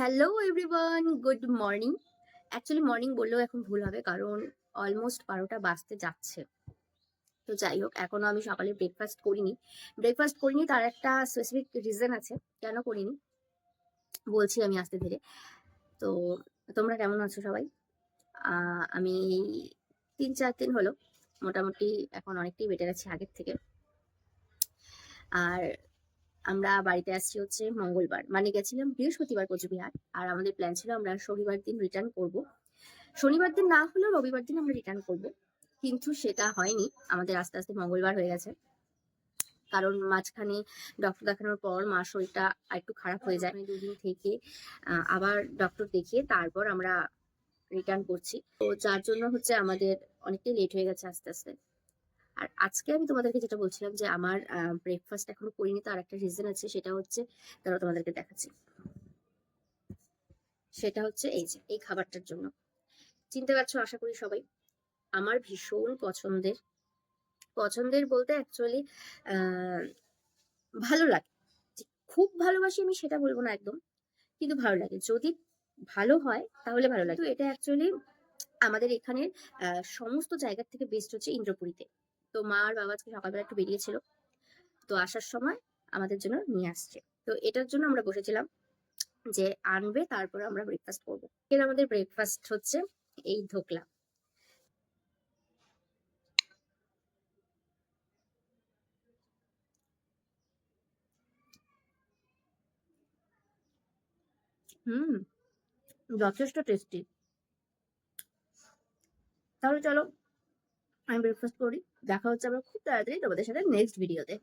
Hello everyone, good morning. Actually morning বললেও এখন ভুল হবে, কারণ অলমোস্ট 12টা বাজতে যাচ্ছে। তো যাই হোক, এখনো আমি সকালে ব্রেকফাস্ট করিনি। তার একটা স্পেসিফিক রিজন আছে কেন করিনি, বলছি আমি আস্তে ধীরে। তো তোমরা কেমন আছো সবাই? আমি 3-4 দিন হলো মোটামুটি এখন অনেকটাই বেটার আছি আগের থেকে। আর আমরা বাড়িতে আসছি হচ্ছে মঙ্গলবার, মানে গেছিলাম বৃহস্পতিবার কোচবিহার। আর আমাদের প্ল্যান ছিল আমরা শনিবার দিন রিটার্ন করব। শনিবার দিন না হলেও রবিবার দিন আমরা রিটার্ন করব, কিন্তু সেটা হয়নি। আমাদের আস্তে আস্তে মঙ্গলবার হয়ে গেছে, কারণ মাঝখানে ডক্টর দেখানোর পর মার শরীরটা একটু খারাপ হয়ে যায়। 2 দিন থেকে আবার ডক্টর দেখিয়ে তারপর আমরা রিটার্ন করছি। তো যার জন্য হচ্ছে আমাদের অনেকটাই লেট হয়ে গেছে আস্তে আস্তে। আর আজকে আমি তোমাদেরকে যেটা বলছিলাম যে আমার ব্রেকফাস্ট এখনো করিনি, তার একটা রিজন আছে। সেটা হচ্ছে, তারা তোমাদেরকে দেখাচ্ছি। সেটা হচ্ছে এই যে এই খাবারটার জন্য। চিনতে পারছো আশা করি সবাই। আমার ভীষণ পছন্দের, পছন্দের বলতে অ্যাকচুয়ালি ভালো লাগে। যে খুব ভালোবাসি আমি সেটা বলবো না একদম, কিন্তু ভালো লাগে। যদি ভালো হয় তাহলে ভালো লাগে। তো এটা অ্যাকচুয়ালি আমাদের এখানের সমস্ত জায়গার থেকে বেস্ট হচ্ছে ইন্দ্রপুরীতে। তো মা আর বাবা আজকে সকালবেলা একটু বেরিয়েছিল, তো আসার সময় আমাদের জন্য নিয়ে আসছে। তো এটার জন্য আমরা বসেছিলাম যে আনবে, তারপরে আমরা ব্রেকফাস্ট করবো। এর আমাদের ব্রেকফাস্ট হচ্ছে এই ধোকলা। হুম, যথেষ্ট টেস্টি। তাহলে চলো আমি ব্রেকফাস্ট করি। দেখা হচ্ছে আবার খুব তাড়াতাড়ি তোমাদের সাথে নেক্সট ভিডিওতে।